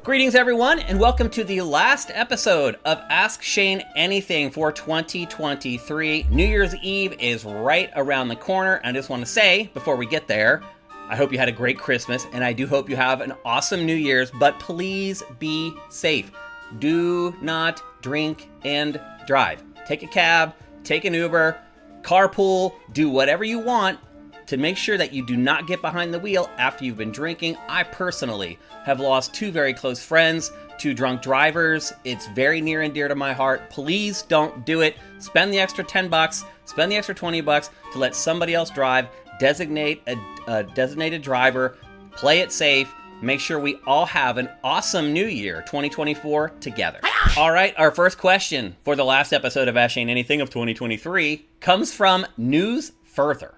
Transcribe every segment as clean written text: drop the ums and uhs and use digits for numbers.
Greetings everyone, and welcome to the last episode of Ask Shane Anything for 2023. New Year's Eve is right around the corner. I just want to say, before we get there, I hope you had a great Christmas, and I do hope you have an awesome New Year's, but please be safe. Do not drink and drive. Take a cab, take an Uber, carpool, do whatever you want to make sure that you do not get behind the wheel after you've been drinking. I personally have lost two very close friends to drunk drivers. It's very near and dear to my heart. Please don't do it. Spend the extra $10, spend the extra $20 to let somebody else drive. Designate a designated driver. Play it safe. Make sure we all have an awesome new year, 2024, together. All right, our first question for the last episode of Ask Shane Anything of 2023 comes from News Further.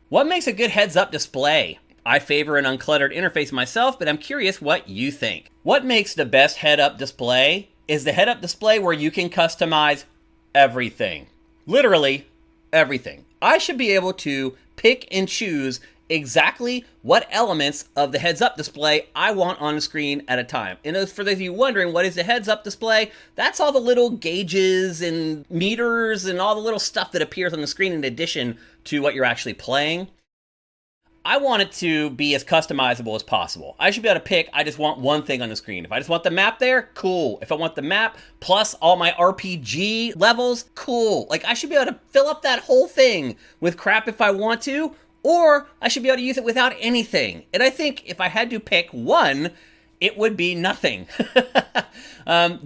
What makes a good heads-up display? I favor an uncluttered interface myself, but I'm curious what you think. What makes the best head-up display is the head-up display where you can customize everything. Literally everything. I should be able to pick and choose exactly what elements of the heads-up display I want on the screen at a time. And as for those of you wondering, what is the heads-up display? That's all the little gauges and meters and all the little stuff that appears on the screen in addition to what you're actually playing. I want it to be as customizable as possible. I should be able to pick, I just want one thing on the screen. If I just want the map there, cool. If I want the map plus all my RPG levels, cool. Like, I should be able to fill up that whole thing with crap if I want to, or I should be able to use it without anything. And I think if I had to pick one, it would be nothing.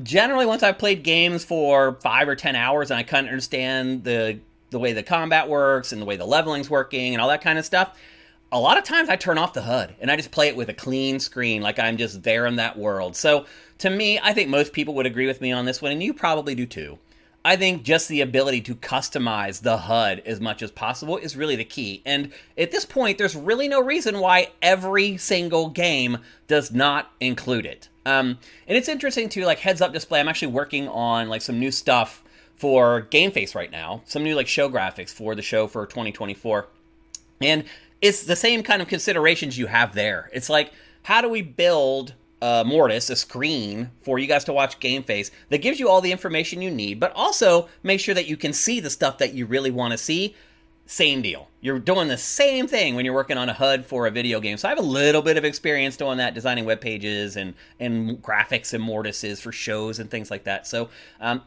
Generally, once I've played games for 5 or 10 hours and I kind of understand the way the combat works and the way the leveling's working and all that kind of stuff, a lot of times I turn off the HUD and I just play it with a clean screen, like I'm just there in that world. So to me, I think most people would agree with me on this one, and you probably do too. I think just the ability to customize the HUD as much as possible is really the key. And at this point, there's really no reason why every single game does not include it. And it's interesting too, like heads-up display. I'm actually working on like some new stuff for GameFace right now, some new like show graphics for the show for 2024. And it's the same kind of considerations you have there. It's like, how do we build Mortis, a screen for you guys to watch GameFace that gives you all the information you need, but also make sure that you can see the stuff that you really want to see? Same deal. You're doing the same thing when you're working on a HUD for a video game. So I have a little bit of experience doing that, designing web pages and graphics and Mortises for shows and things like that. So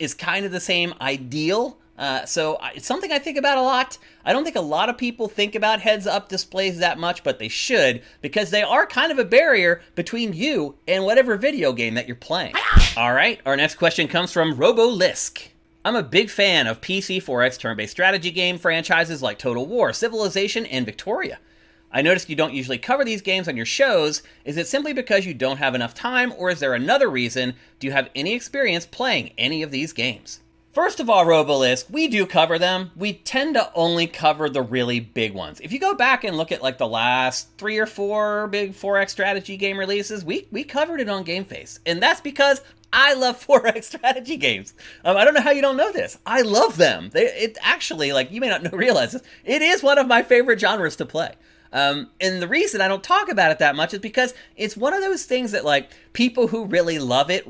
it's kind of the same ideal. So it's something I think about a lot. I don't think a lot of people think about heads-up displays that much, but they should, because they are kind of a barrier between you and whatever video game that you're playing. All right, our next question comes from RoboLisk. I'm a big fan of PC 4X turn-based strategy game franchises like Total War, Civilization, and Victoria. I noticed you don't usually cover these games on your shows. Is it simply because you don't have enough time, or is there another reason? Do you have any experience playing any of these games? First of all, RoboLisk, we do cover them. We tend to only cover the really big ones. If you go back and look at like the last 3 or 4 big 4X strategy game releases, we covered it on GameFace. And that's because I love 4X strategy games. I don't know how you don't know this. I love them. It actually, like, you may not realize this, it is one of my favorite genres to play. And the reason I don't talk about it that much is because it's one of those things that, like, people who really love it,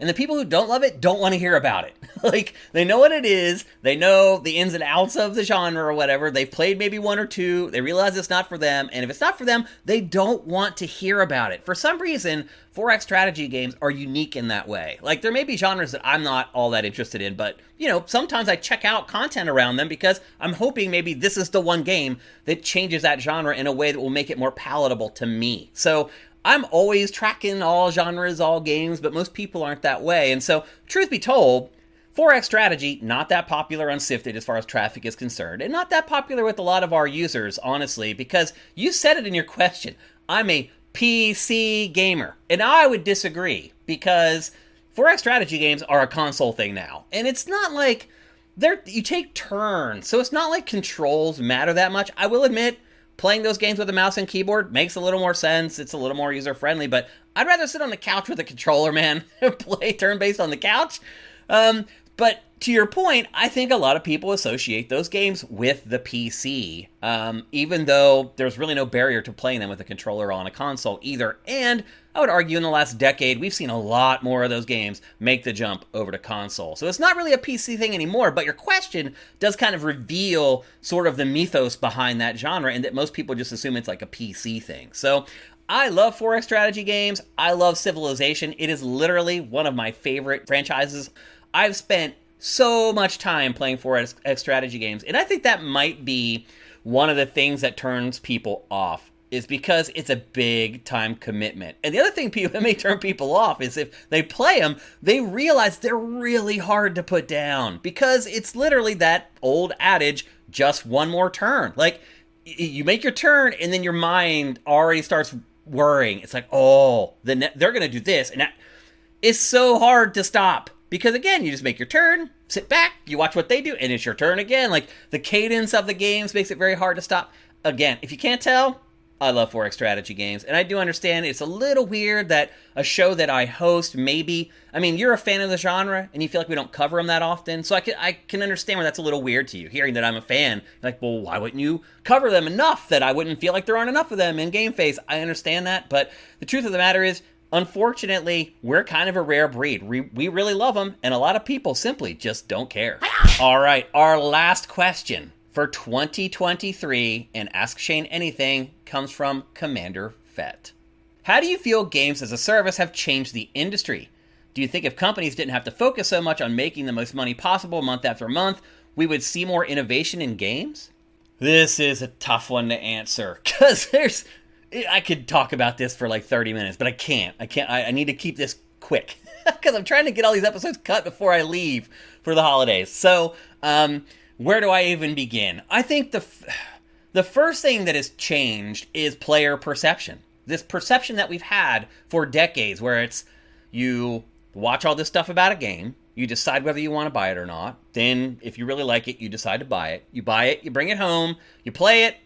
and the people who don't love it don't want to hear about it. Like, they know what it is, they know the ins and outs of the genre or whatever, they've played maybe 1 or 2, they realize it's not for them, and if it's not for them, they don't want to hear about it. For some reason, 4X strategy games are unique in that way. Like, there may be genres that I'm not all that interested in, but, you know, sometimes I check out content around them because I'm hoping maybe this is the one game that changes that genre in a way that will make it more palatable to me. So I'm always tracking all genres, all games, but most people aren't that way. And so, truth be told, 4X strategy, not that popular on Sifted as far as traffic is concerned, and not that popular with a lot of our users, honestly, because you said it in your question. I'm a PC gamer, and I would disagree, because 4X strategy games are a console thing now, and it's not like you take turns, so it's not like controls matter that much. I will admit, playing those games with a mouse and keyboard makes a little more sense. It's a little more user-friendly, but I'd rather sit on the couch with a controller, man, and play turn-based on the couch. But To your point, I think a lot of people associate those games with the PC, even though there's really no barrier to playing them with a controller on a console either. And I would argue in the last decade, we've seen a lot more of those games make the jump over to console. So it's not really a PC thing anymore, but your question does kind of reveal sort of the mythos behind that genre, and that most people just assume it's like a PC thing. So I love 4X strategy games. I love Civilization. It is literally one of my favorite franchises. I've spent so much time playing 4X strategy games, and I think that might be one of the things that turns people off, is because it's a big time commitment. And the other thing that may turn people off is if they play them, they realize they're really hard to put down, because it's literally that old adage, just one more turn. Like, you make your turn and then your mind already starts worrying. It's like, oh, they're going to do this, and that is so hard to stop. Because again, you just make your turn, sit back, you watch what they do, and it's your turn again. Like, the cadence of the games makes it very hard to stop. Again, if you can't tell, I love 4X strategy games. And I do understand it's a little weird that a show that I host, maybe, I mean, you're a fan of the genre, and you feel like we don't cover them that often. So I can understand where that's a little weird to you, hearing that I'm a fan. Like, well, why wouldn't you cover them enough that I wouldn't feel like there aren't enough of them in GameFace? I understand that, but the truth of the matter is, unfortunately, we're kind of a rare breed. We really love them, and a lot of people simply just don't care. All right, our last question for 2023 and Ask Shane Anything comes from Commander Fett. How do you feel games as a service have changed the industry? Do you think if companies didn't have to focus so much on making the most money possible month after month, we would see more innovation in games? This is a tough one to answer, because I could talk about this for like 30 minutes, but I can't. I need to keep this quick, because I'm trying to get all these episodes cut before I leave for the holidays. So, where do I even begin? I think the first thing that has changed is player perception. This perception that we've had for decades, where it's, you watch all this stuff about a game, you decide whether you want to buy it or not. Then, if you really like it, you decide to buy it. You buy it, you bring it home, you play it,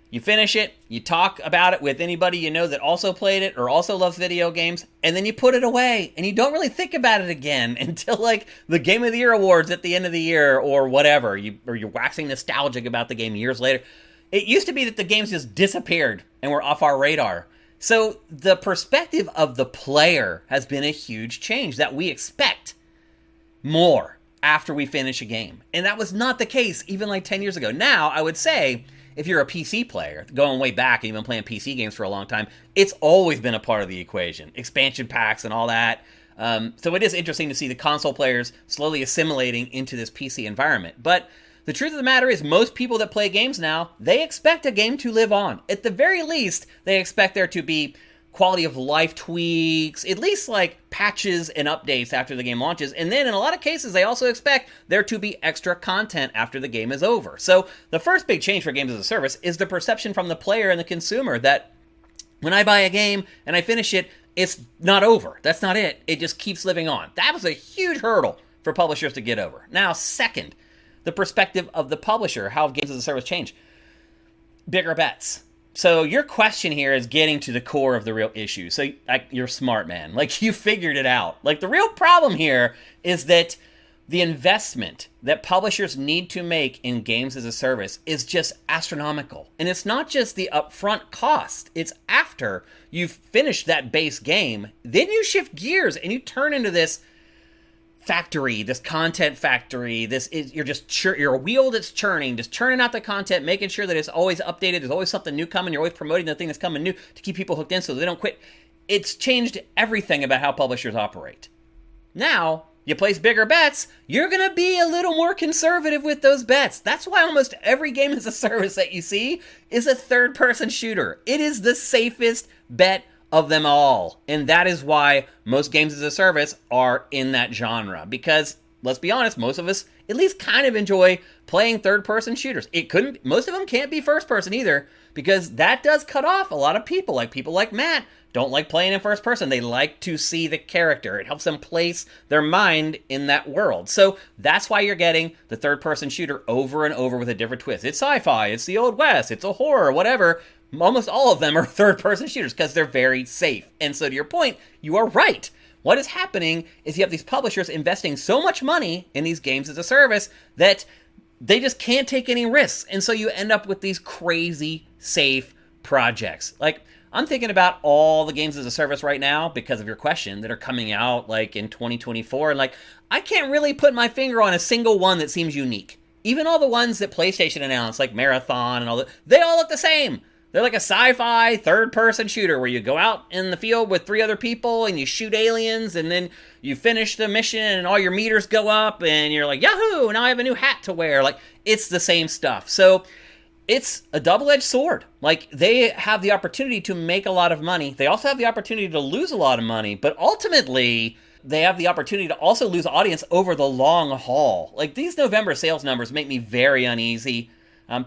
you finish it, you talk about it with anybody you know that also played it or also loves video games, and then you put it away, and you don't really think about it again until like the Game of the Year awards at the end of the year or whatever. You're waxing nostalgic about the game years later. It used to be that the games just disappeared and were off our radar. So the perspective of the player has been a huge change, that we expect more after we finish a game. And that was not the case even like 10 years ago. Now, I would say, if you're a PC player, going way back and you've been playing PC games for a long time, it's always been a part of the equation. Expansion packs and all that. So it is interesting to see the console players slowly assimilating into this PC environment. But the truth of the matter is, most people that play games now, they expect a game to live on. At the very least, they expect there to be quality of life tweaks, at least like patches and updates after the game launches. And then in a lot of cases, they also expect there to be extra content after the game is over. So the first big change for games as a service is the perception from the player and the consumer that when I buy a game and I finish it, it's not over. That's not it. It just keeps living on. That was a huge hurdle for publishers to get over. Now, second, the perspective of the publisher, how games as a service change. Bigger bets. So your question here is getting to the core of the real issue. So you're smart, man. Like, you figured it out. Like, the real problem here is that the investment that publishers need to make in games as a service is just astronomical. And it's not just the upfront cost. It's after you've finished that base game, then you shift gears and you turn into this factory, this content factory. You're a wheel that's churning, just churning out the content, making sure that it's always updated. There's always something new coming. You're always promoting the thing that's coming new to keep people hooked in so they don't quit. It's changed everything about how publishers operate. Now, you place bigger bets, you're going to be a little more conservative with those bets. That's why almost every game as a service that you see is a third-person shooter. It is the safest bet of them all. And that is why most games as a service are in that genre. Because, let's be honest, most of us at least kind of enjoy playing third-person shooters. Most of them can't be first-person either, because that does cut off a lot of people. Like people like Matt don't like playing in first person. They like to see the character. It helps them place their mind in that world. So that's why you're getting the third-person shooter over and over with a different twist. It's sci-fi, it's the Old West, it's a horror, whatever. Almost all of them are third-person shooters because they're very safe. And so to your point, you are right. What is happening is you have these publishers investing so much money in these games as a service that they just can't take any risks. And so you end up with these crazy safe projects. Like, I'm thinking about all the games as a service right now because of your question that are coming out like in 2024. And like, I can't really put my finger on a single one that seems unique. Even all the ones that PlayStation announced, like Marathon and all that, they all look the same. They're like a sci-fi third-person shooter where you go out in the field with 3 other people and you shoot aliens, and then you finish the mission and all your meters go up and you're like, yahoo, now I have a new hat to wear. Like, it's the same stuff. So it's a double-edged sword. Like, they have the opportunity to make a lot of money. They also have the opportunity to lose a lot of money, but ultimately they have the opportunity to also lose audience over the long haul. Like, these November sales numbers make me very uneasy.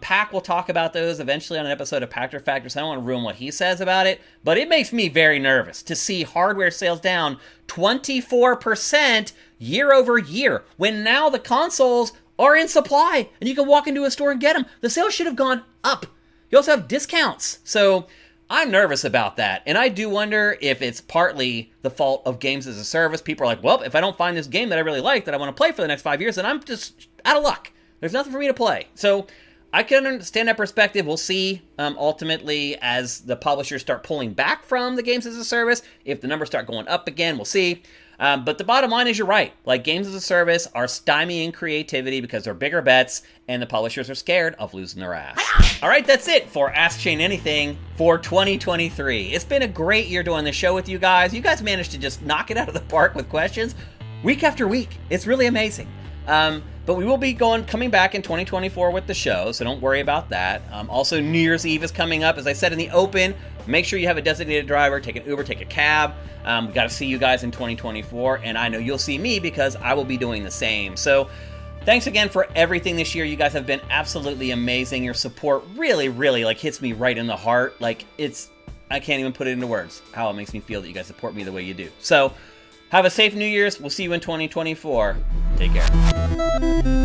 Pac will talk about those eventually on an episode of Pachter Factor, so I don't want to ruin what he says about it, but it makes me very nervous to see hardware sales down 24% year over year, when now the consoles are in supply, and you can walk into a store and get them. The sales should have gone up. You also have discounts. So I'm nervous about that, and I do wonder if it's partly the fault of games as a service. People are like, well, if I don't find this game that I really like, that I want to play for the next 5 years, then I'm just out of luck. There's nothing for me to play. So I can understand that perspective. We'll see ultimately as the publishers start pulling back from the games as a service. If the numbers start going up again, we'll see. But the bottom line is you're right. Like, games as a service are stymieing creativity because they're bigger bets, and the publishers are scared of losing their ass. All right, that's it for Ask Shane Anything for 2023. It's been a great year doing this show with you guys. You guys managed to just knock it out of the park with questions week after week. It's really amazing. But we will be coming back in 2024 with the show, so don't worry about that. Also, New Year's Eve is coming up. As I said in the open, make sure you have a designated driver. Take an Uber, take a cab. We got to see you guys in 2024, and I know you'll see me because I will be doing the same. So thanks again for everything this year. You guys have been absolutely amazing. Your support really, really like hits me right in the heart. Like, I can't even put it into words how it makes me feel that you guys support me the way you do. So have a safe New Year's. We'll see you in 2024. Take care.